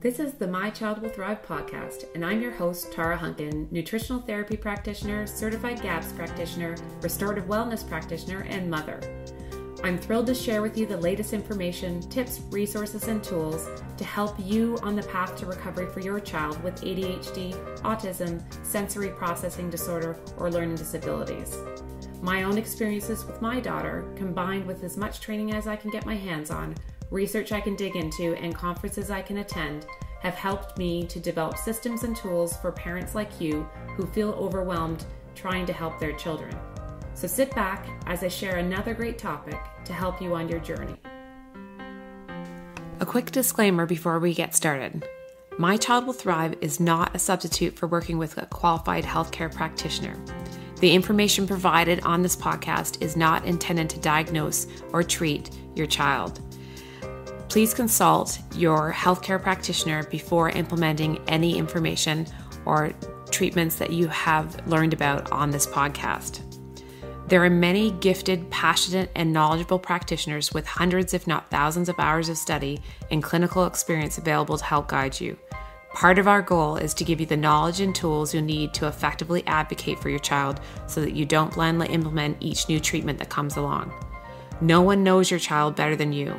This is the My Child Will Thrive podcast, and I'm your host, Tara Hunkin, nutritional therapy practitioner, certified GAPS practitioner, restorative wellness practitioner, and mother. I'm thrilled to share with you the latest information, tips, resources, and tools to help you on the path to recovery for your child with ADHD, autism, sensory processing disorder, or learning disabilities. My own experiences with my daughter, combined with as much training as I can get my hands on, research I can dig into, and conferences I can attend, have helped me to develop systems and tools for parents like you who feel overwhelmed trying to help their children. So sit back as I share another great topic to help you on your journey. A quick disclaimer before we get started. My Child Will Thrive is not a substitute for working with a qualified healthcare practitioner. The information provided on this podcast is not intended to diagnose or treat your child. Please consult your healthcare practitioner before implementing any information or treatments that you have learned about on this podcast. There are many gifted, passionate, and knowledgeable practitioners with hundreds, if not thousands, of hours of study and clinical experience available to help guide you. Part of our goal is to give you the knowledge and tools you need to effectively advocate for your child so that you don't blindly implement each new treatment that comes along. No one knows your child better than you.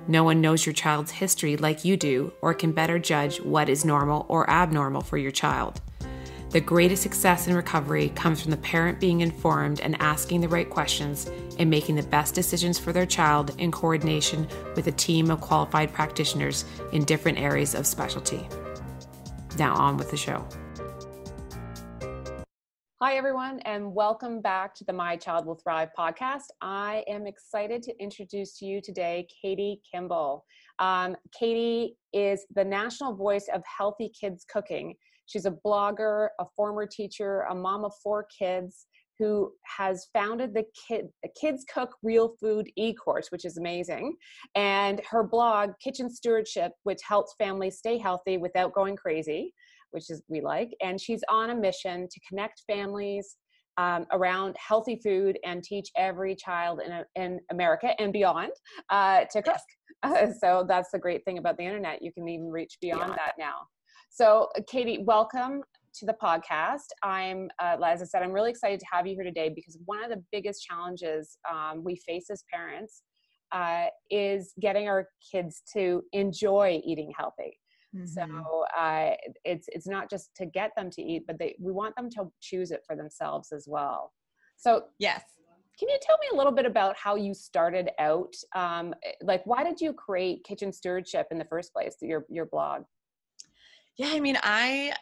No one knows your child's history like you do or can better judge what is normal or abnormal for your child. The greatest success in recovery comes from the parent being informed and asking the right questions and making the best decisions for their child in coordination with a team of qualified practitioners in different areas of specialty. Now on with the show. Hi, everyone, and welcome back to the My Child Will Thrive podcast. I am excited to introduce to you today Katie Kimball. Katie is the national voice of healthy kids cooking. She's a blogger, a former teacher, a mom of 4 kids who has founded the Kids Cook Real Food eCourse, which is amazing, and her blog, Kitchen Stewardship, which helps families stay healthy without going crazy, which is we like. And she's on a mission to connect families around healthy food and teach every child in America and beyond to cook. So that's the great thing about the internet. You can even reach beyond that now. So Katie, welcome to the podcast. As I said, I'm really excited to have you here today because one of the biggest challenges we face as parents is getting our kids to enjoy eating healthy. Mm-hmm. So it's not just to get them to eat, but we want them to choose it for themselves as well. So yes. Can you tell me a little bit about how you started out? Why did you create Kitchen Stewardship in the first place, your blog? Yeah, I mean, I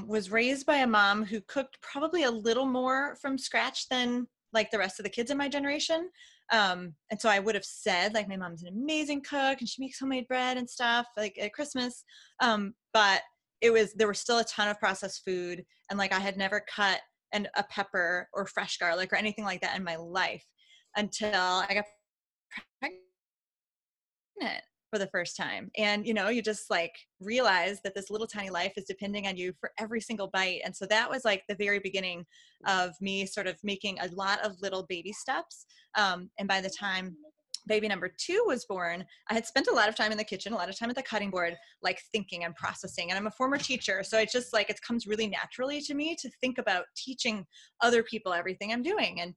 was raised by a mom who cooked probably a little more from scratch than like the rest of the kids in my generation. And so I would have said like my mom's an amazing cook and she makes homemade bread and stuff like at Christmas. But there was still a ton of processed food, and like I had never cut a pepper or fresh garlic or anything like that in my life until I got pregnant for the first time. And, you just like realize that this little tiny life is depending on you for every single bite. And so that was like the very beginning of me sort of making a lot of little baby steps. And by the time baby number 2 was born, I had spent a lot of time in the kitchen, a lot of time at the cutting board, like thinking and processing. And I'm a former teacher. So it's just like, it comes really naturally to me to think about teaching other people everything I'm doing. And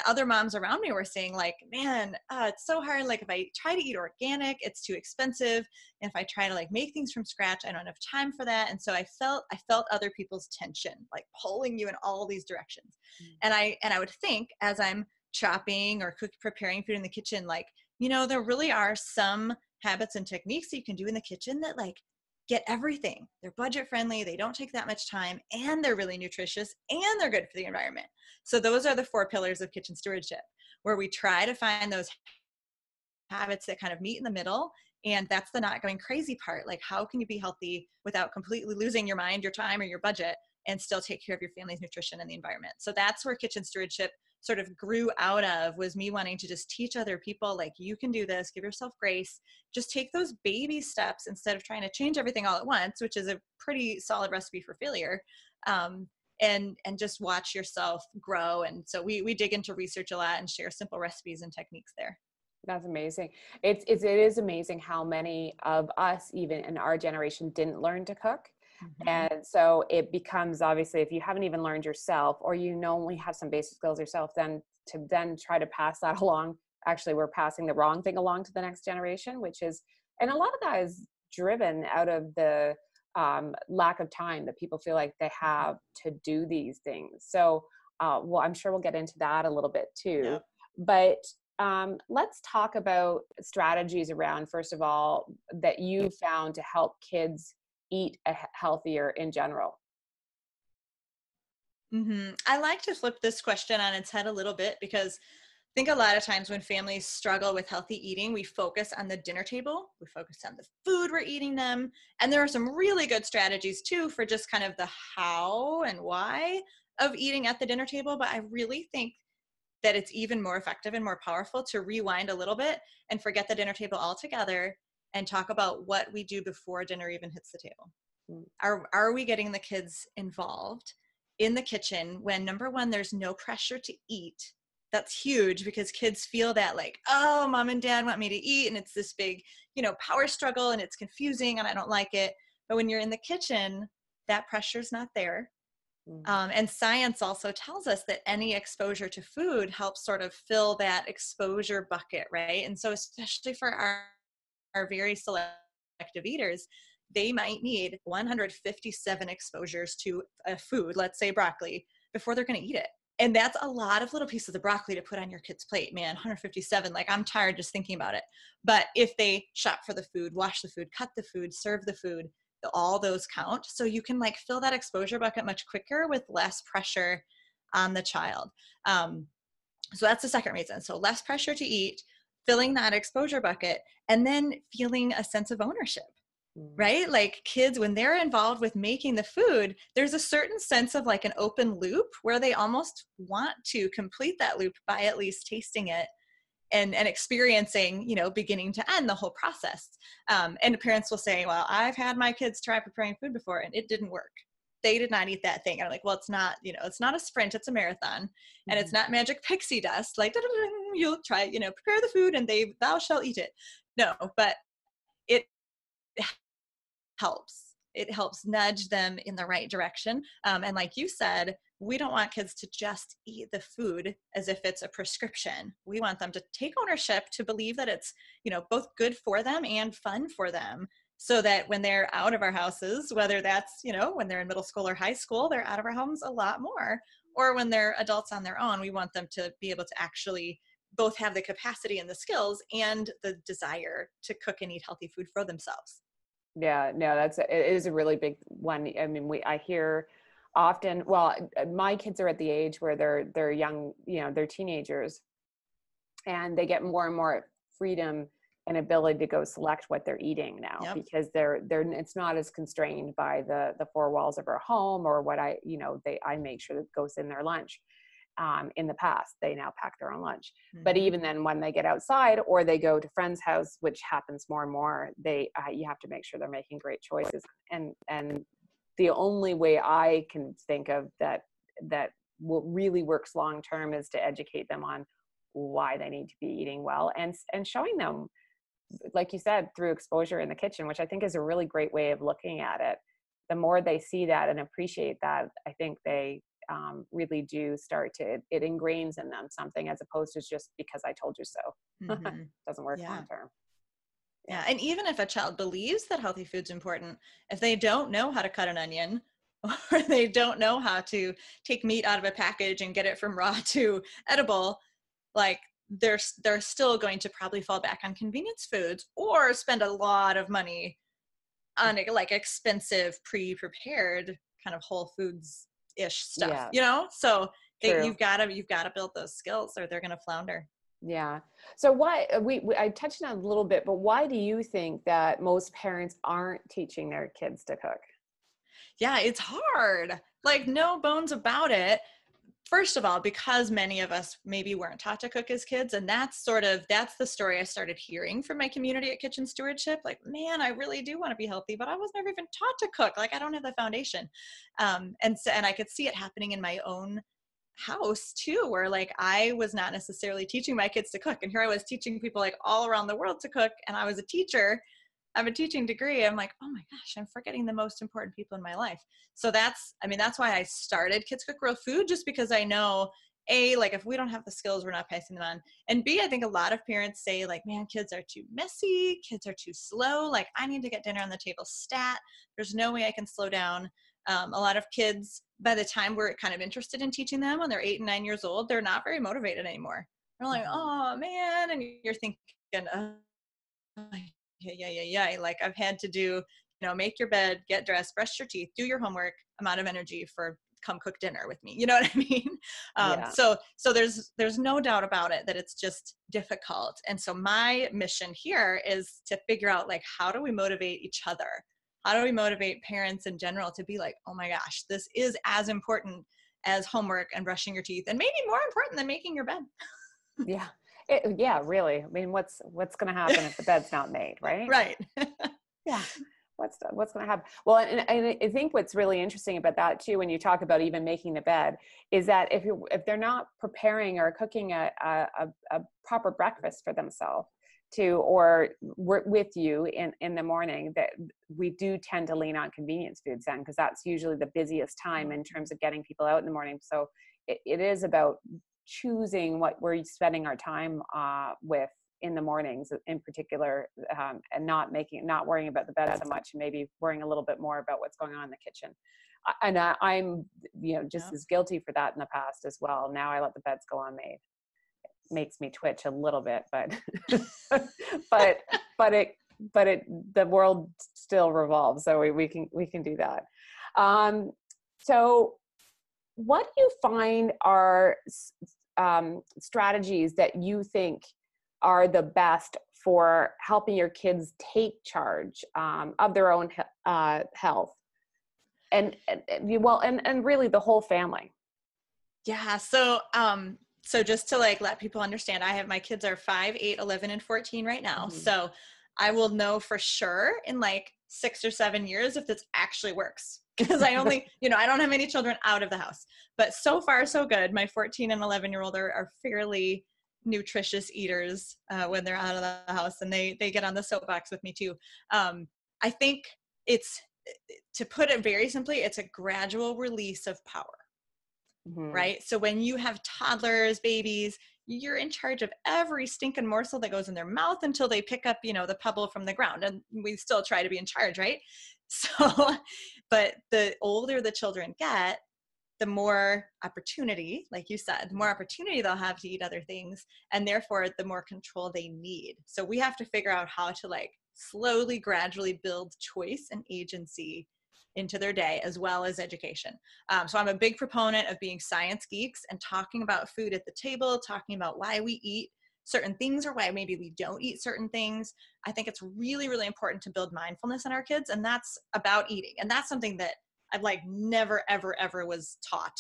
other moms around me were saying like, man, it's so hard. Like if I try to eat organic, it's too expensive. And if I try to like make things from scratch, I don't have time for that. And so I felt other people's tension, like pulling you in all these directions. Mm-hmm. And I would think as I'm chopping or preparing food in the kitchen, like, there really are some habits and techniques that you can do in the kitchen that like get everything. They're budget friendly. They don't take that much time, and they're really nutritious, and they're good for the environment. So those are the 4 pillars of Kitchen Stewardship, where we try to find those habits that kind of meet in the middle. And that's the not going crazy part. Like, how can you be healthy without completely losing your mind, your time, or your budget, and still take care of your family's nutrition and the environment? So that's where Kitchen Stewardship sort of grew out of, was me wanting to just teach other people, like, you can do this, give yourself grace, just take those baby steps instead of trying to change everything all at once, which is a pretty solid recipe for failure. And just watch yourself grow. And so we dig into research a lot and share simple recipes and techniques there. That's amazing. It is amazing how many of us, even in our generation, didn't learn to cook. Mm-hmm. And so it becomes, obviously, if you haven't even learned yourself, or only have some basic skills yourself, then to then try to pass that along, actually we're passing the wrong thing along to the next generation, which is, and a lot of that is driven out of the lack of time that people feel like they have to do these things. So, well, I'm sure we'll get into that a little bit too. Yep. But let's talk about strategies around, first of all, that you found to help kids eat healthier in general. Mm-hmm. I like to flip this question on its head a little bit, because I think a lot of times when families struggle with healthy eating, we focus on the dinner table, we focus on the food we're eating them. And there are some really good strategies too for just kind of the how and why of eating at the dinner table. But I really think that it's even more effective and more powerful to rewind a little bit and forget the dinner table altogether and talk about what we do before dinner even hits the table. Mm. Are we getting the kids involved in the kitchen when, number one, there's no pressure to eat? That's huge, because kids feel that like, oh, mom and dad want me to eat, and it's this big, power struggle, and it's confusing and I don't like it. But when you're in the kitchen, that pressure's not there. And science also tells us that any exposure to food helps sort of fill that exposure bucket, right? And so especially for our very selective eaters, they might need 157 exposures to a food, let's say broccoli, before they're going to eat it. And that's a lot of little pieces of broccoli to put on your kid's plate, man. 157, like I'm tired just thinking about it. But if they shop for the food, wash the food, cut the food, serve the food, all those count. So you can like fill that exposure bucket much quicker with less pressure on the child. So that's the second reason. So less pressure to eat, filling that exposure bucket, and then feeling a sense of ownership. Right? Like kids, when they're involved with making the food, there's a certain sense of like an open loop where they almost want to complete that loop by at least tasting it and experiencing, beginning to end the whole process. And parents will say, well, I've had my kids try preparing food before and it didn't work. They did not eat that thing. And I'm like, well, it's not, it's not a sprint, it's a marathon, and it's not magic pixie dust. Like you'll try, prepare the food and thou shalt eat it. No, but it helps. It helps nudge them in the right direction. And like you said, we don't want kids to just eat the food as if it's a prescription. We want them to take ownership, to believe that it's, both good for them and fun for them, so that when they're out of our houses, whether that's, when they're in middle school or high school, they're out of our homes a lot more, or when they're adults on their own, we want them to be able to actually both have the capacity and the skills and the desire to cook and eat healthy food for themselves. Yeah, no, it is a really big one. I mean, I hear often, well, my kids are at the age where they're young, they're teenagers, and they get more and more freedom and ability to go select what they're eating now. Yep. Because it's not as constrained by the four walls of our home or what I make sure that goes in their lunch. In the past, they now pack their own lunch. Mm-hmm. But even then, when they get outside or they go to friends' house, which happens more and more, you have to make sure they're making great choices. And the only way I can think of that will really works long term is to educate them on why they need to be eating well, and showing them, like you said, through exposure in the kitchen, which I think is a really great way of looking at it. The more they see that and appreciate that, I think they really do start to, it ingrains in them something, as opposed to just because I told you so. Mm-hmm. Doesn't work long term. Yeah. And even if a child believes that healthy food's important, if they don't know how to cut an onion, or they don't know how to take meat out of a package and get it from raw to edible, like they're still going to probably fall back on convenience foods or spend a lot of money on like expensive pre-prepared kind of whole foods ish stuff, so you've got to build those skills or they're going to flounder. Yeah. So why I touched on it a little bit, but why do you think that most parents aren't teaching their kids to cook? Yeah, it's hard, like no bones about it. First of all, because many of us maybe weren't taught to cook as kids. And that's the story I started hearing from my community at Kitchen Stewardship. Like, man, I really do want to be healthy, but I was never even taught to cook. Like, I don't have the foundation. And I could see it happening in my own house too, where like I was not necessarily teaching my kids to cook. And here I was teaching people like all around the world to cook. And I was a teacher. I have a teaching degree. I'm like, oh my gosh, I'm forgetting the most important people in my life. So that's why I started Kids Cook Real Food, just because I know, A, like if we don't have the skills, we're not passing them on. And B, I think a lot of parents say like, man, kids are too messy. Kids are too slow. Like I need to get dinner on the table stat. There's no way I can slow down. A lot of kids, by the time we're kind of interested in teaching them when they're 8 and 9 years old, they're not very motivated anymore. They're like, oh man. And you're thinking, oh, yeah. Like I've had to do, make your bed, get dressed, brush your teeth, do your homework, amount of energy for come cook dinner with me. You know what I mean? So there's no doubt about it that it's just difficult. And so my mission here is to figure out like, how do we motivate each other? How do we motivate parents in general to be like, oh my gosh, this is as important as homework and brushing your teeth, and maybe more important than making your bed. Yeah. Yeah, really. I mean, what's going to happen if the bed's not made, right? Right. Yeah. What's going to happen? Well, and I think what's really interesting about that too, when you talk about even making the bed, is that if they're not preparing or cooking a proper breakfast for themselves or work with you in the morning, that we do tend to lean on convenience foods then, because that's usually the busiest time in terms of getting people out in the morning. So it is about choosing what we're spending our time with in the mornings in particular, and not worrying about the bed so much, and maybe worrying a little bit more about what's going on in the kitchen. And I'm just as guilty for that in the past as well. Now I let the beds go unmade. It makes me twitch a little bit, but the world still revolves, so we can do that. So what do you find are strategies that you think are the best for helping your kids take charge of their own health, and really the whole family? Yeah. So just to like let people understand, my kids are 5, 8, 11, and 14 right now. Mm-hmm. So I will know for sure in like 6 or 7 years if this actually works, because I only, I don't have any children out of the house, but so far so good. My 14 and 11-year-old are fairly nutritious eaters when they're out of the house, and they get on the soapbox with me too. I think it's, to put it very simply, it's a gradual release of power. Mm-hmm. Right? So when you have toddlers, babies, you're in charge of every stinking morsel that goes in their mouth until they pick up, the pebble from the ground. And we still try to be in charge, right? So, but the older the children get, the more opportunity, like you said, the more opportunity they'll have to eat other things. And therefore, the more control they need. So we have to figure out how to like slowly, gradually build choice and agency into their day, as well as education. So I'm a big proponent of being science geeks and talking about food at the table, talking about why we eat certain things or why maybe we don't eat certain things. I think it's really, really important to build mindfulness in our kids. And that's about eating. And that's something that I've like never, ever, ever was taught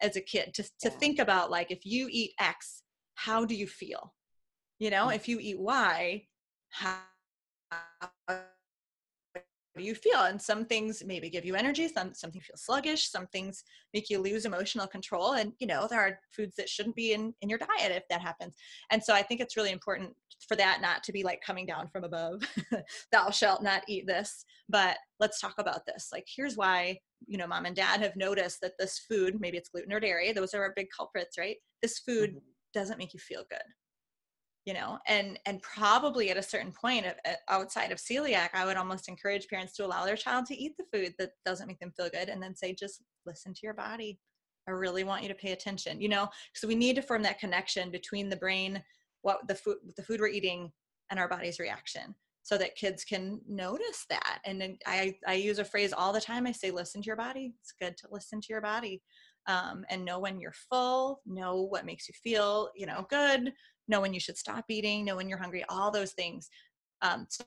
as a kid to think about, like, if you eat X, how do you feel? If you eat Y, how do you feel? And some things maybe give you energy, something feel sluggish, some things make you lose emotional control. And, there are foods that shouldn't be in your diet if that happens. And so I think it's really important for that not to be like coming down from above, thou shalt not eat this, but let's talk about this. Like, here's why, mom and dad have noticed that this food, maybe it's gluten or dairy, those are our big culprits, right? This food doesn't make you feel good. And probably at a certain point outside of celiac, I would almost encourage parents to allow their child to eat the food that doesn't make them feel good, and then say, just listen to your body. I really want you to pay attention, so we need to form that connection between the brain, what the food we're eating, and our body's reaction, so that kids can notice that. And then I use a phrase all the time. I say, listen to your body. It's good to listen to your body, and know when you're full, know what makes you feel, good, know when you should stop eating, know when you're hungry, all those things. So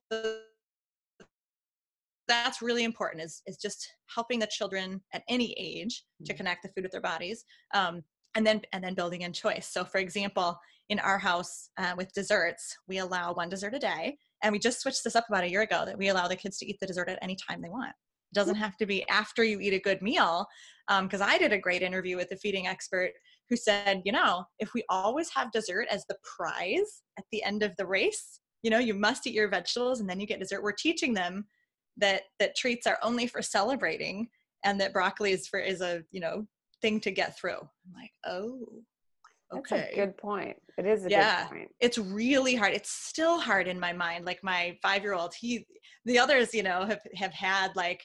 that's really important, is just helping the children at any age to connect the food with their bodies, and then building in choice. So for example, in our house with desserts, we allow one dessert a day. And we just switched this up about a year ago, that we allow the kids to eat the dessert at any time they want. It doesn't have to be after you eat a good meal. Because I did a great interview with a feeding expert who said, if we always have dessert as the prize at the end of the race, you must eat your vegetables and then you get dessert. We're teaching them that treats are only for celebrating, and that broccoli is a thing to get through. I'm like, oh, okay. That's a good point. It is a good point. It's really hard. It's still hard in my mind. Like my 5-year-old, the others, have had like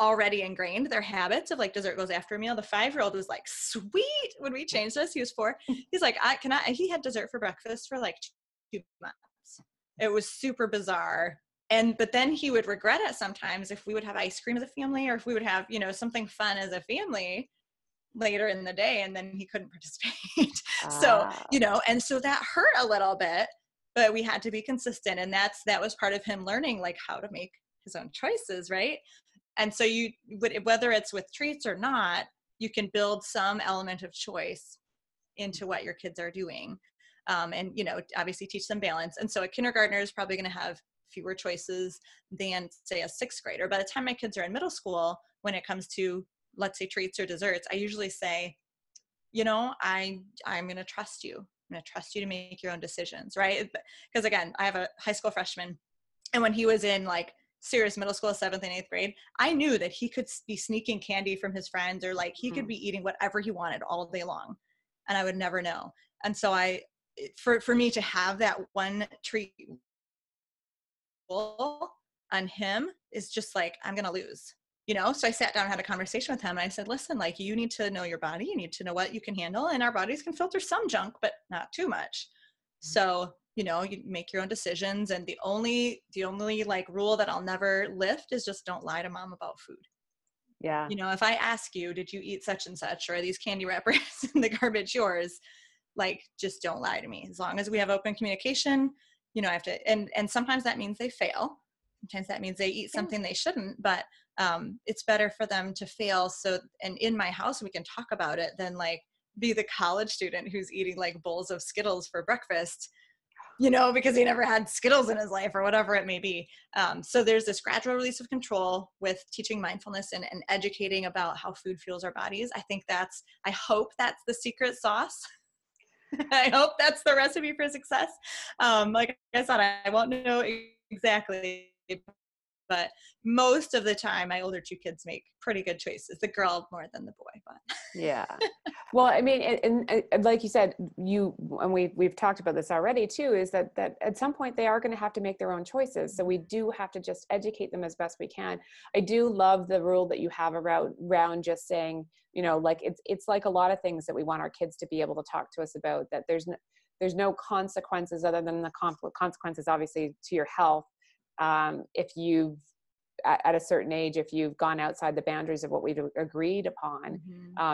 already ingrained their habits of like dessert goes after a meal. The 5-year-old was like, sweet. When we changed this, he was 4. He's like, he had dessert for breakfast for like 2 months. It was super bizarre. But then he would regret it sometimes if we would have ice cream as a family, or if we would have, something fun as a family later in the day, and then he couldn't participate. So, and so that hurt a little bit, but we had to be consistent. And that was part of him learning like how to make his own choices. Right. And so whether it's with treats or not, you can build some element of choice into what your kids are doing. And, obviously teach them balance. And so a kindergartner is probably going to have fewer choices than say a 6th grader. By the time my kids are in middle school, when it comes to, let's say, treats or desserts, I usually say, I'm going to trust you. I'm going to trust you to make your own decisions. Right. Because again, I have a high school freshman, and when he was in like serious middle school, 7th and 8th grade, I knew that he could be sneaking candy from his friends, or like he could be eating whatever he wanted all day long, and I would never know. And so for me to have that one treat on him is just like, I'm going to lose, So I sat down and had a conversation with him, and I said, listen, like, you need to know your body. You need to know what you can handle, and our bodies can filter some junk, but not too much. So, you make your own decisions. And the only like rule that I'll never lift is just don't lie to mom about food. Yeah. If I ask you, did you eat such and such, or are these candy wrappers in the garbage yours? Like, just don't lie to me. As long as we have open communication, I have to, and sometimes that means they fail. Sometimes that means they eat something they shouldn't, but it's better for them to fail. So, and in my house, we can talk about it than like be the college student who's eating like bowls of Skittles for breakfast, because he never had Skittles in his life or whatever it may be. So there's this gradual release of control with teaching mindfulness and educating about how food fuels our bodies. I hope that's the secret sauce. I hope that's the recipe for success. Like I said, I won't know exactly, but most of the time my older 2 kids make pretty good choices. The girl more than the boy, but yeah. Well, I mean, and like you said, and we've talked about this already too, is that at some point they are going to have to make their own choices. So we do have to just educate them as best we can. I do love the rule that you have around just saying, like it's like a lot of things that we want our kids to be able to talk to us about, that there's no consequences other than the consequences, obviously, to your health. If you've at a certain age, if you've gone outside the boundaries of what we've agreed upon,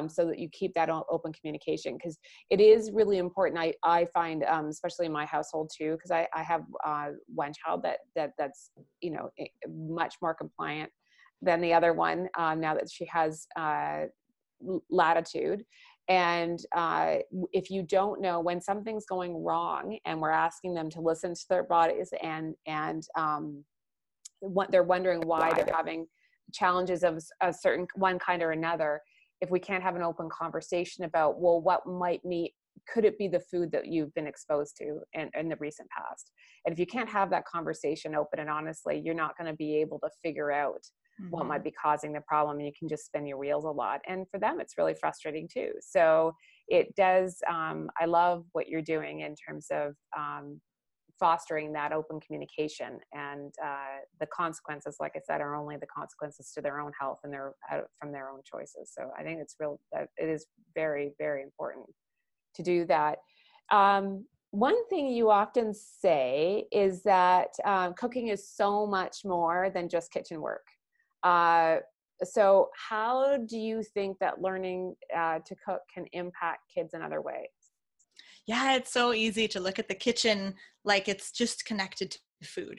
so that you keep that open communication, because it is really important. I find, especially in my household too, because I have one child that's much more compliant than the other one, now that she has latitude. And if you don't know when something's going wrong, and we're asking them to listen to their bodies, and what they're wondering why they're having challenges of a certain one kind or another, if we can't have an open conversation about, well, could it be the food that you've been exposed to in the recent past? And if you can't have that conversation open and honestly, you're not going to be able to figure out what might be causing the problem, and you can just spin your wheels a lot. And for them, it's really frustrating too. So it does, I love what you're doing in terms of fostering that open communication, and the consequences, like I said, are only the consequences to their own health and from their own choices. So I think that it is very, very important to do that. One thing you often say is that cooking is so much more than just kitchen work. So how do you think that learning to cook can impact kids in other ways? Yeah, it's so easy to look at the kitchen like it's just connected to food.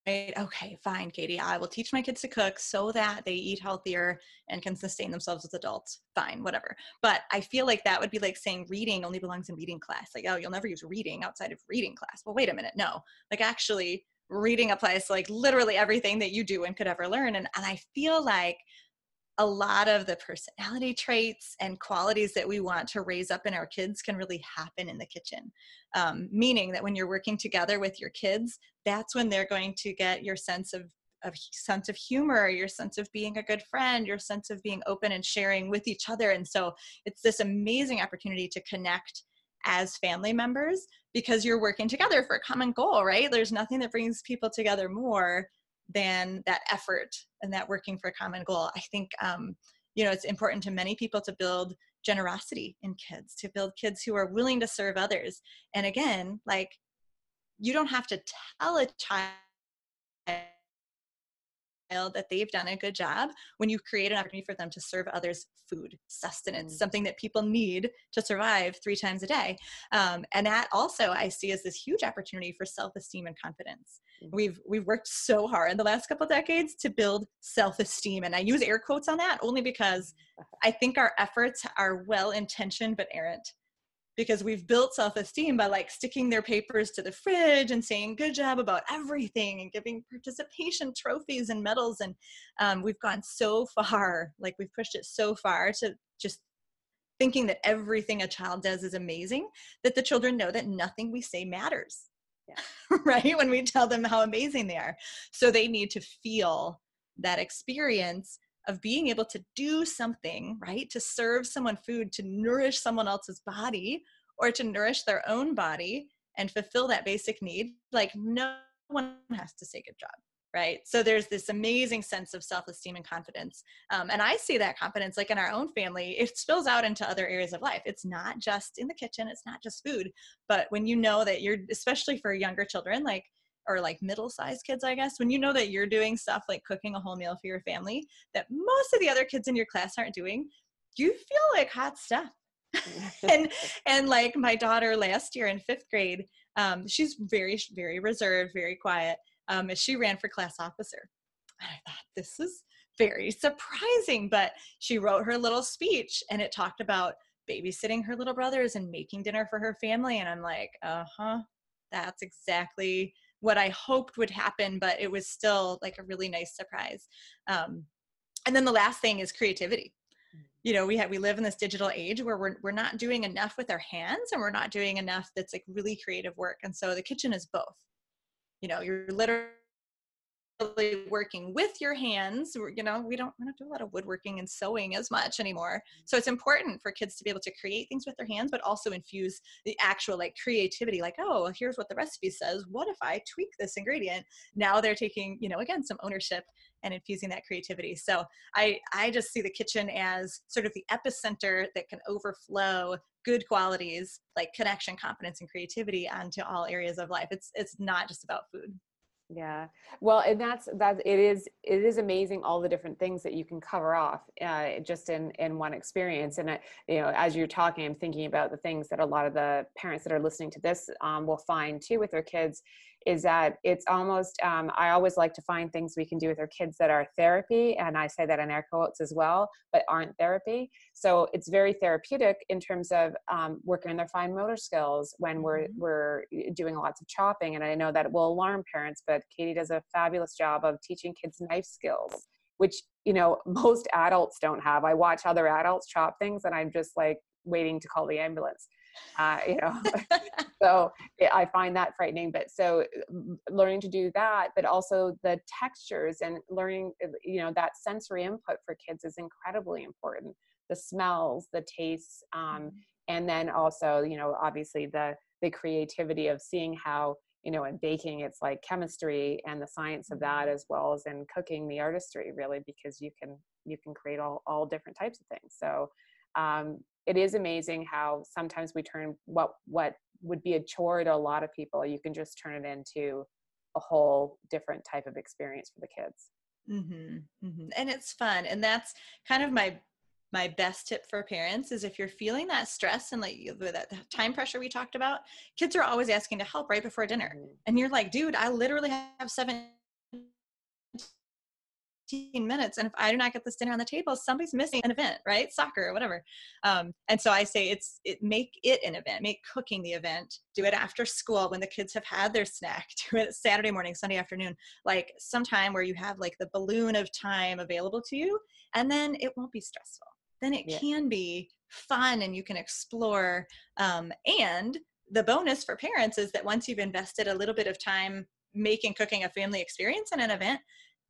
Right? Okay, fine, Katie, I will teach my kids to cook so that they eat healthier and can sustain themselves as adults. Fine, whatever. But I feel like that would be like saying reading only belongs in reading class. Like, oh, you'll never use reading outside of reading class. Well, wait a minute. No, like actually reading applies to like literally everything that you do and could ever learn. And I feel like a lot of the personality traits and qualities that we want to raise up in our kids can really happen in the kitchen. Meaning that when you're working together with your kids, that's when they're going to get your sense of sense of humor, your sense of being a good friend, your sense of being open and sharing with each other. And so it's this amazing opportunity to connect as family members because you're working together for a common goal, right? There's nothing that brings people together more than that effort and that working for a common goal. I think, it's important to many people to build generosity in kids, to build kids who are willing to serve others. And again, like, you don't have to tell a child that they've done a good job when you create an opportunity for them to serve others food, sustenance, something that people need to survive 3 times a day. And that also I see as this huge opportunity for self-esteem and confidence. We've worked so hard in the last couple of decades to build self-esteem. And I use air quotes on that only because I think our efforts are well-intentioned but errant. Because we've built self-esteem by like sticking their papers to the fridge and saying good job about everything and giving participation trophies and medals. And we've gone so far, like we've pushed it so far to just thinking that everything a child does is amazing, that the children know that nothing we say matters, right? When we tell them how amazing they are. So they need to feel that experience of being able to do something, right? To serve someone food, to nourish someone else's body, or to nourish their own body and fulfill that basic need. Like, no one has to say good job, right? So there's this amazing sense of self-esteem and confidence. And I see that confidence, like in our own family, it spills out into other areas of life. It's not just in the kitchen, it's not just food, but when you know that you're, especially for younger children, or like middle-sized kids, I guess, when you know that you're doing stuff like cooking a whole meal for your family that most of the other kids in your class aren't doing, you feel like hot stuff. and like my daughter last year in 5th grade, she's very, very reserved, very quiet. She ran for class officer. And I thought, this is very surprising, but she wrote her little speech and it talked about babysitting her little brothers and making dinner for her family. And I'm like, that's exactly what I hoped would happen, but it was still like a really nice surprise. And then the last thing is creativity. We live in this digital age where we're not doing enough with our hands and we're not doing enough that's like really creative work. And so the kitchen is both. You're literally working with your hands. We don't do a lot of woodworking and sewing as much anymore. So it's important for kids to be able to create things with their hands, but also infuse the actual like creativity, like, oh, here's what the recipe says. What if I tweak this ingredient? Now they're taking, again, some ownership and infusing that creativity. So I just see the kitchen as sort of the epicenter that can overflow good qualities like connection, confidence, and creativity onto all areas of life. It's not just about food. Yeah. Well, and it is amazing all the different things that you can cover off just in one experience. And as you're talking, I'm thinking about the things that a lot of the parents that are listening to this will find too with their kids, is that it's almost, I always like to find things we can do with our kids that are therapy. And I say that in air quotes as well, but aren't therapy. So it's very therapeutic in terms of working on their fine motor skills when we're doing lots of chopping. And I know that it will alarm parents, but Katie does a fabulous job of teaching kids knife skills, which, most adults don't have. I watch other adults chop things and I'm just like waiting to call the ambulance. So I find that frightening, but so learning to do that, but also the textures and learning, that sensory input for kids is incredibly important. The smells, the tastes, and then also, obviously the creativity of seeing how, in baking, it's like chemistry and the science of that, as well as in cooking, the artistry, really, because you can create all different types of things. So, it is amazing how sometimes we turn what would be a chore to a lot of people, you can just turn it into a whole different type of experience for the kids. And it's fun. And that's kind of my best tip for parents is if you're feeling that stress and like that time pressure we talked about, kids are always asking to help right before dinner. And you're like, dude, I literally have 17 15 minutes. And if I do not get this dinner on the table, somebody's missing an event, right? Soccer or whatever. And so I say make it an event, make cooking the event, do it after school when the kids have had their snack, do it Saturday morning, Sunday afternoon, like sometime where you have like the balloon of time available to you, and then it won't be stressful. Then it can be fun and you can explore. And the bonus for parents is that once you've invested a little bit of time making cooking a family experience and an event,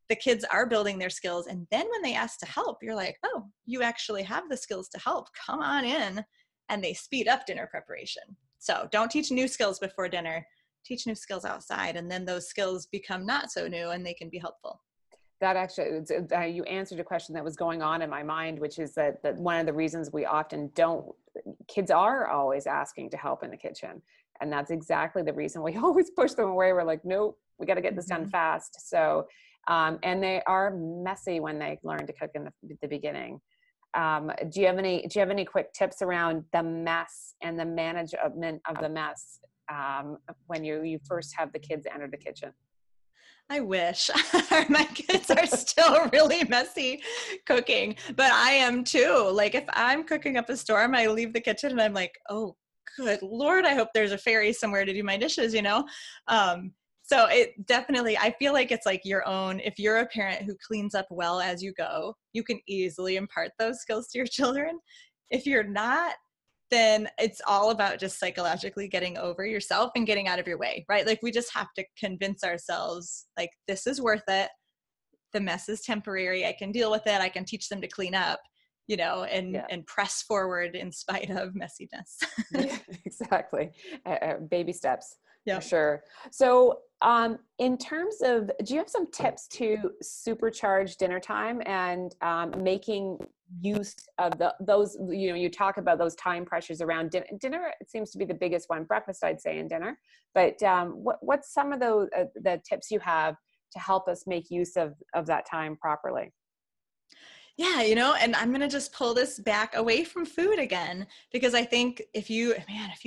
the kids are building their skills. And then when they ask to help, you're like, oh, you actually have the skills to help. Come on in. And they speed up dinner preparation. So don't teach new skills before dinner. Teach new skills outside. And then those skills become not so new and they can be helpful. That actually, you answered a question that was going on in my mind, which is that one of the reasons we often kids are always asking to help in the kitchen. And that's exactly the reason we always push them away. We're like, nope, we got to get this done fast. So, and they are messy when they learn to cook in the beginning. Do you have any quick tips around the mess and the management of the mess when you first have the kids enter the kitchen? I wish. My kids are still really messy cooking, but I am too. Like if I'm cooking up a storm, I leave the kitchen and I'm like, oh, good Lord, I hope there's a fairy somewhere to do my dishes, you know? So it definitely, I feel like it's like your own, if you're a parent who cleans up well as you go, you can easily impart those skills to your children. If you're not, then it's all about just psychologically getting over yourself and getting out of your way, right? Like we just have to convince ourselves like, this is worth it. The mess is temporary. I can deal with it. I can teach them to clean up, you know, and press forward in spite of messiness. Yeah, exactly. Baby steps. Yeah, for sure. So in terms of, do you have some tips to supercharge dinner time and making use of those, you know, you talk about those time pressures around dinner. It seems to be the biggest one, breakfast, I'd say, and dinner. But what's some of the tips you have to help us make use of that time properly? Yeah, you know, and I'm going to just pull this back away from food again, because I think if you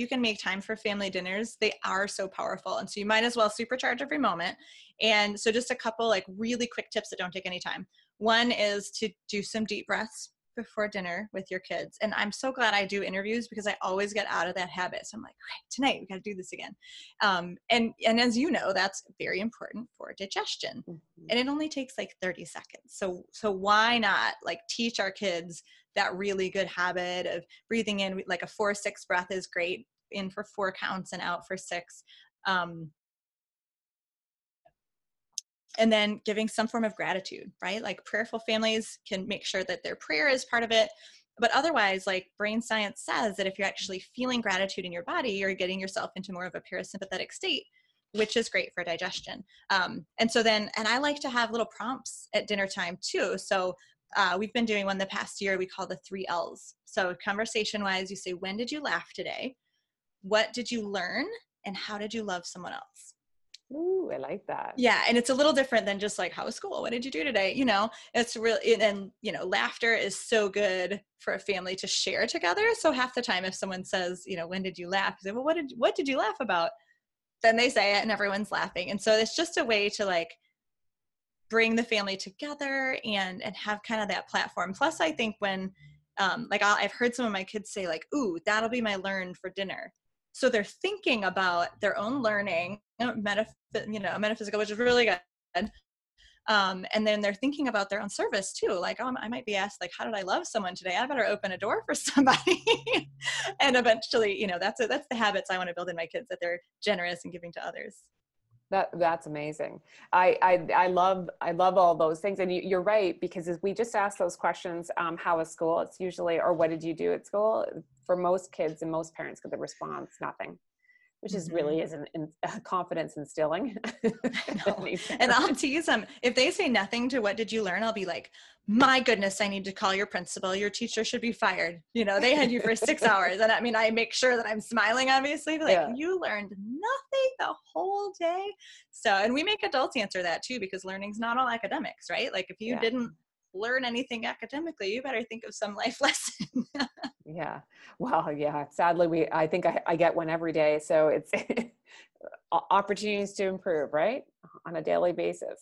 can make time for family dinners, they are so powerful. And so you might as well supercharge every moment. And so just a couple like really quick tips that don't take any time. One is to do some deep breaths before dinner with your kids. And I'm so glad I do interviews because I always get out of that habit. So I'm like, okay, tonight we got to do this again. And as you know, that's very important for digestion. Mm-hmm. And it only takes like 30 seconds. So why not like teach our kids that really good habit of breathing in, like a 4-6 breath is great, in for 4 counts and out for 6. And then giving some form of gratitude, right? Like prayerful families can make sure that their prayer is part of it. But otherwise, like brain science says that if you're actually feeling gratitude in your body, you're getting yourself into more of a parasympathetic state, which is great for digestion. And I like to have little prompts at dinner time too. So we've been doing one the past year we call the 3 L's. So conversation wise, you say, when did you laugh today? What did you learn? And how did you love someone else? Ooh, I like that. Yeah. And it's a little different than just like, how was school? What did you do today? You know, it's really, and you know, laughter is so good for a family to share together. So half the time if someone says, you know, when did you laugh? You say, well, what did you laugh about? Then they say it and everyone's laughing. And so it's just a way to like bring the family together and have kind of that platform. Plus I think when, I've heard some of my kids say like, ooh, that'll be my learn for dinner. So they're thinking about their own learning, metaphysical, which is really good. And then they're thinking about their own service too. Like, oh, I might be asked, like, how did I love someone today? I better open a door for somebody. And eventually, you know, that's the habits I want to build in my kids, that they're generous and giving to others. That's amazing. I love all those things. And you're right, because as we just ask those questions, how was school? It's usually, or what did you do at school? For most kids and most parents get the response, nothing, which is really isn't confidence instilling. And I'll tease them. If they say nothing to what did you learn, I'll be like, my goodness, I need to call your principal. Your teacher should be fired. You know, they had you for 6 hours. And I mean, I make sure that I'm smiling, obviously, but like, you learned nothing the whole day. So, and we make adults answer that too, because learning's not all academics, right? Like if you didn't learn anything academically, you better think of some life lesson. Yeah. Well, yeah, sadly, I think I get one every day. So it's opportunities to improve, right? On a daily basis.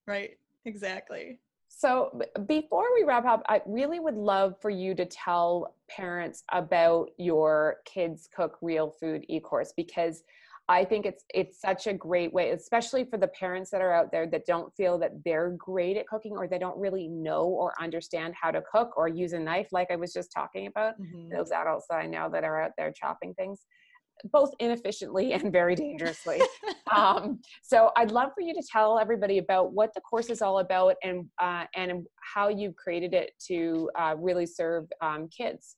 Right. Exactly. So before we wrap up, I really would love for you to tell parents about your Kids Cook Real Food eCourse, because I think it's such a great way, especially for the parents that are out there that don't feel that they're great at cooking, or they don't really know or understand how to cook or use a knife, like I was just talking about. Mm-hmm. Those adults that I know that are out there chopping things, both inefficiently and very dangerously. So I'd love for you to tell everybody about what the course is all about, and how you've created it to really serve kids.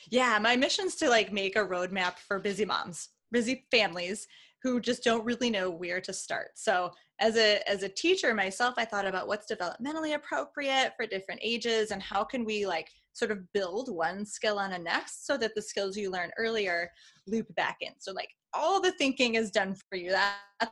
Yeah, my mission's to like make a roadmap for busy moms, busy families who just don't really know where to start. So as a teacher myself, I thought about what's developmentally appropriate for different ages, and how can we like sort of build one skill on a next so that the skills you learn earlier loop back in. So like all the thinking is done for you. That's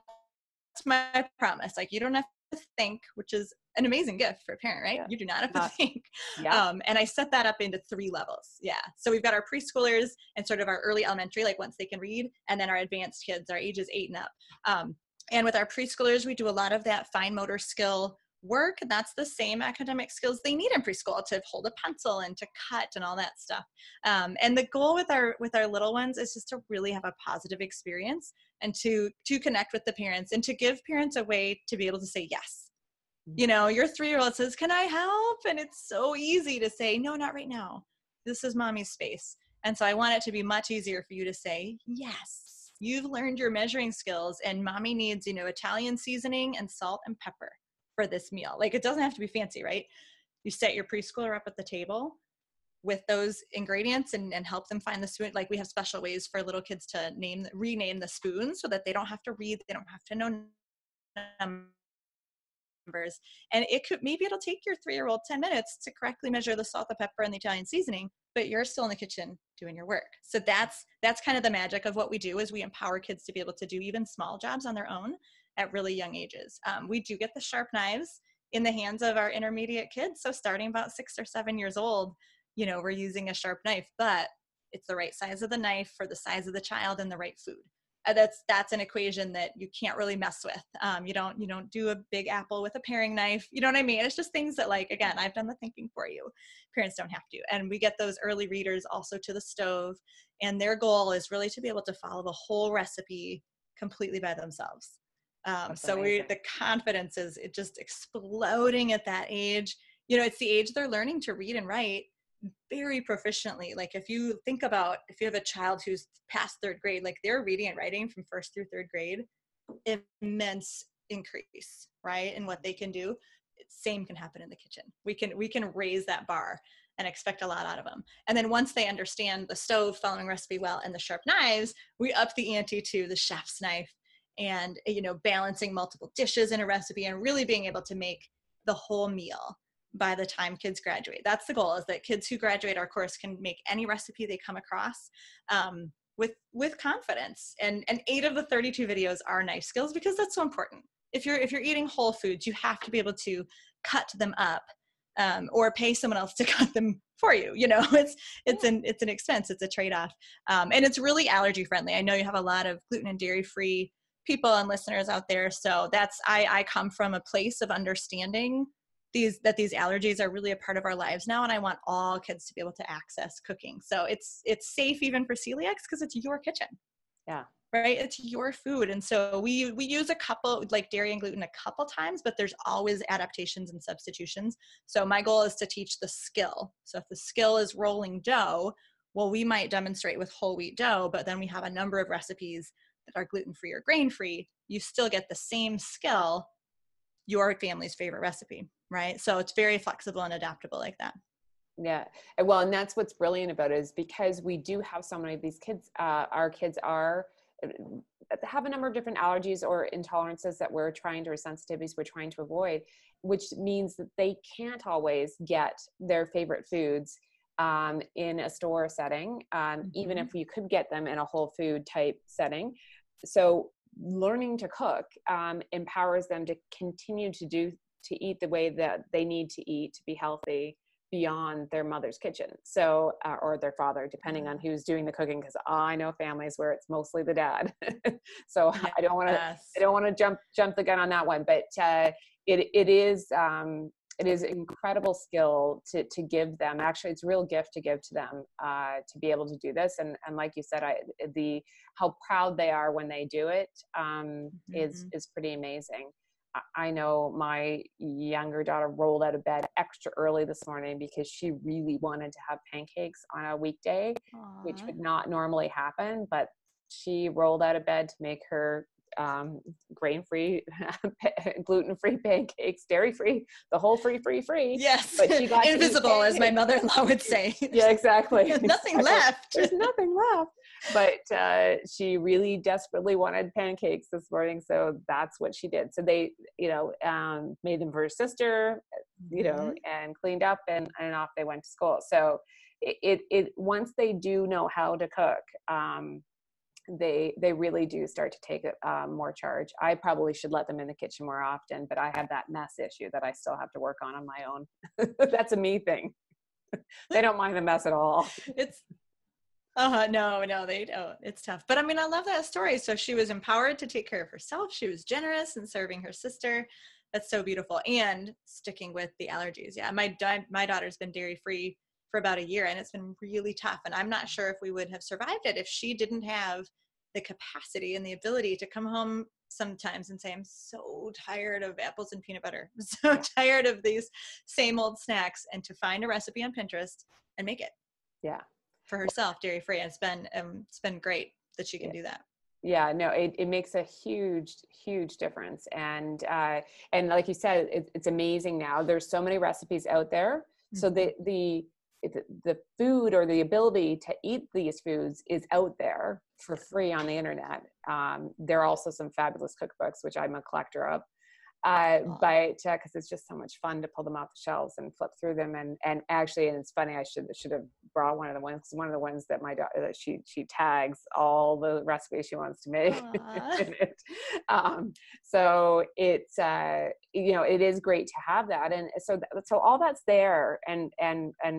my promise. Like you don't have to think, which is an amazing gift for a parent, right? Yeah. You do not have to think. Yeah. And I set that up into 3 levels. Yeah. So we've got our preschoolers and sort of our early elementary, like once they can read, and then our advanced kids, our ages 8 and up. And with our preschoolers, we do a lot of that fine motor skill work. That's the same academic skills they need in preschool to hold a pencil and to cut and all that stuff. And the goal with our little ones is just to really have a positive experience, and to connect with the parents, and to give parents a way to be able to say yes. You know, your 3-year-old says, "Can I help?" And it's so easy to say, "No, not right now. This is mommy's space." And so I want it to be much easier for you to say, "Yes, you've learned your measuring skills, and mommy needs, Italian seasoning and salt and pepper for this meal." Like, it doesn't have to be fancy, right? You set your preschooler up at the table with those ingredients, and help them find the spoon. Like, we have special ways for little kids to rename the spoons so that they don't have to read, they don't have to know numbers. And maybe it'll take your 3-year-old 10 minutes to correctly measure the salt, the pepper, and the Italian seasoning, but you're still in the kitchen doing your work. So that's kind of the magic of what we do, is we empower kids to be able to do even small jobs on their own at really young ages. We do get the sharp knives in the hands of our intermediate kids. So starting about 6 or 7 years old, we're using a sharp knife, but it's the right size of the knife for the size of the child and the right food. That's an equation that you can't really mess with. You don't do a big apple with a paring knife. You know what I mean? It's just things that, like, again, I've done the thinking for you. Parents don't have to. And we get those early readers also to the stove, and their goal is really to be able to follow the whole recipe completely by themselves. So the confidence is just exploding at that age. It's the age they're learning to read and write very proficiently. Like, if you have a child who's past 3rd grade, like, they're reading and writing from 1st through 3rd grade, immense increase, right? In what they can do. Same can happen in the kitchen. We can raise that bar and expect a lot out of them. And then once they understand the stove, following recipe well, and the sharp knives, we up the ante to the chef's knife, and balancing multiple dishes in a recipe, and really being able to make the whole meal by the time kids graduate. That's the goal, is that kids who graduate our course can make any recipe they come across with confidence. And 8 of the 32 videos are knife skills, because that's so important. If you're eating whole foods, you have to be able to cut them up, or pay someone else to cut them for you. It's an expense, it's a trade-off. And it's really allergy friendly. I know you have a lot of gluten and dairy free people and listeners out there. So I come from a place of understanding these allergies are really a part of our lives now, and I want all kids to be able to access cooking. So it's safe even for celiacs, because it's your kitchen. Yeah. Right? It's your food. And so we use a couple, like dairy and gluten, a couple times, but there's always adaptations and substitutions. So my goal is to teach the skill. So if the skill is rolling dough, well, we might demonstrate with whole wheat dough, but then we have a number of recipes that are gluten-free or grain-free. You still get the same skill, your family's favorite recipe, right? So it's very flexible and adaptable like that. Yeah. Well, and that's what's brilliant about it, is because we do have so many of these kids, our kids have a number of different allergies or intolerances that or sensitivities we're trying to avoid, which means that they can't always get their favorite foods in a store setting, even if you could get them in a whole food type setting. So learning to cook empowers them to continue to eat the way that they need to eat to be healthy, beyond their mother's kitchen. So, or their father, depending on who's doing the cooking. Cause I know families where it's mostly the dad. So Yes. I don't want to jump the gun on that one, but, it is incredible skill to give them. Actually, it's a real gift to give to them, to be able to do this. And like you said, how proud they are when they do it, is pretty amazing. I know my younger daughter rolled out of bed extra early this morning because she really wanted to have pancakes on a weekday, which would not normally happen, but she rolled out of bed to make her grain-free, gluten-free pancakes, dairy-free, the whole free. Yes. But she got invisible, as my mother-in-law would say. Yeah, exactly. There's nothing left. There's nothing left. But she really desperately wanted pancakes this morning, so that's what she did. So they, made them for her sister, and cleaned up, and off they went to school. So it once they do know how to cook, they really do start to take more charge. I probably should let them in the kitchen more often, but I have that mess issue that I still have to work on my own. That's a me thing. They don't mind the mess at all. No, they don't. It's tough. But I mean, I love that story. So she was empowered to take care of herself. She was generous in serving her sister. That's so beautiful. And sticking with the allergies. Yeah. My daughter's been dairy free for about a year, and it's been really tough. And I'm not sure if we would have survived it if she didn't have the capacity and the ability to come home sometimes and say, I'm so tired of apples and peanut butter. I'm so tired of these same old snacks, and to find a recipe on Pinterest and make it. Yeah. For herself, dairy free. And it's been great that she can do that. Yeah, no, it makes a huge difference. And like you said, it's amazing now. There's so many recipes out there. Mm-hmm. So the food, or the ability to eat these foods, is out there for free on the internet. There are also some fabulous cookbooks, which I'm a collector of. But because it's just so much fun to pull them off the shelves and flip through them, and actually, and it's funny, I should have brought one of the ones that my daughter, she tags all the recipes she wants to make in it. So it's it is great to have that, and so all that's there and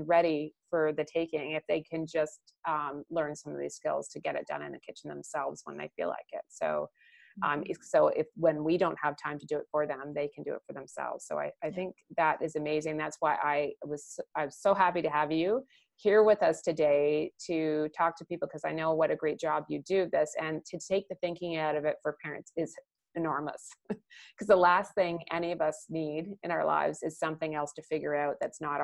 ready for the taking, if they can just learn some of these skills to get it done in the kitchen themselves when they feel like it. So when we don't have time to do it for them, they can do it for themselves. So I think that is amazing. That's why I was so happy to have you here with us today to talk to people, because I know what a great job you do this, and to take the thinking out of it for parents is enormous. Because the last thing any of us need in our lives is something else to figure out that's not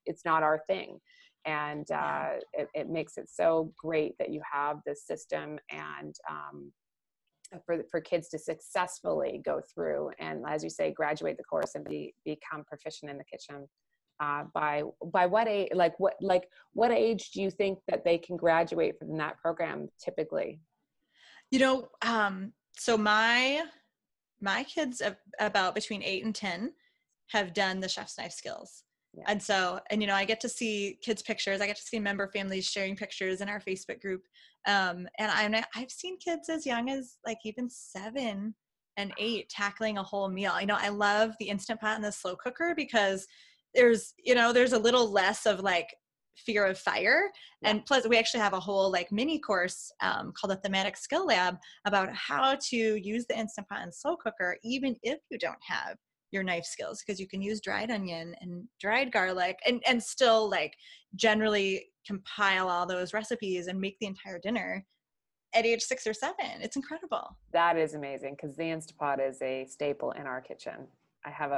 it's not our thing. And it makes it so great that you have this system, and for kids to successfully go through and, as you say, graduate the course and become proficient in the kitchen. By what age? What age do you think that they can graduate from that program typically? So my kids about between 8 and 10 have done the chef's knife skills. Yeah. And I get to see kids' pictures. I get to see member families sharing pictures in our Facebook group. And I've seen kids as young as even 7 and 8 tackling a whole meal. I love the Instant Pot and the slow cooker, because there's a little less of fear of fire. Yeah. And plus we actually have a whole mini course called the Thematic Skill Lab about how to use the Instant Pot and slow cooker, even if you don't have your knife skills, because you can use dried onion and dried garlic and still generally compile all those recipes and make the entire dinner at age 6 or 7. It's incredible. That is amazing, because the Instant Pot is a staple in our kitchen. I have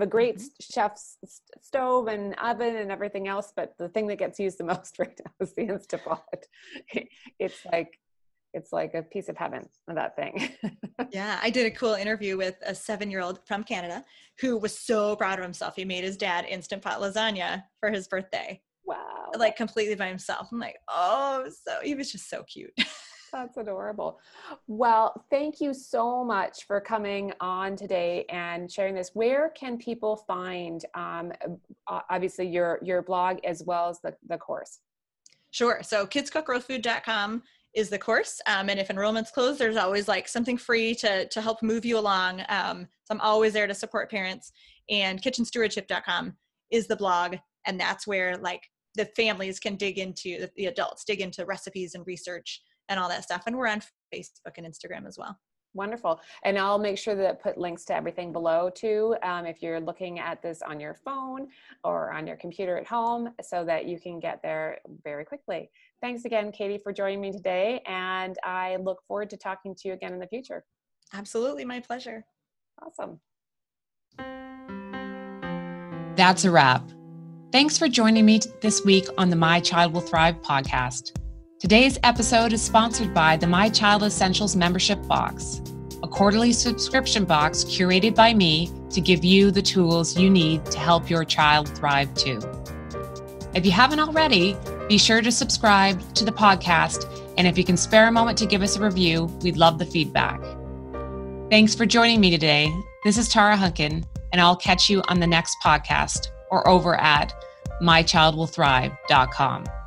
a great chef's stove and oven and everything else, but the thing that gets used the most right now is the Instant Pot. It's like a piece of heaven, that thing. Yeah. I did a cool interview with a 7-year-old from Canada who was so proud of himself. He made his dad Instant Pot lasagna for his birthday. Wow. Completely by himself. I'm he was just so cute. That's adorable. Well, thank you so much for coming on today and sharing this. Where can people find, obviously your blog as well as the course? Sure. So kidscookrealfood.com is the course. And if enrollment's closed, there's always something free to help move you along. So I'm always there to support parents. And kitchenstewardship.com is the blog. And that's where like the families can dig into, the adults dig into recipes and research and all that stuff. And we're on Facebook and Instagram as well. Wonderful. And I'll make sure that I put links to everything below too, if you're looking at this on your phone or on your computer at home, so that you can get there very quickly. Thanks again, Katie, for joining me today. And I look forward to talking to you again in the future. Absolutely. My pleasure. Awesome. That's a wrap. Thanks for joining me this week on the My Child Will Thrive podcast. Today's episode is sponsored by the My Child Essentials membership box, a quarterly subscription box curated by me to give you the tools you need to help your child thrive too. If you haven't already, be sure to subscribe to the podcast, and if you can spare a moment to give us a review, we'd love the feedback. Thanks for joining me today. This is Tara Hunkin, and I'll catch you on the next podcast or over at mychildwillthrive.com.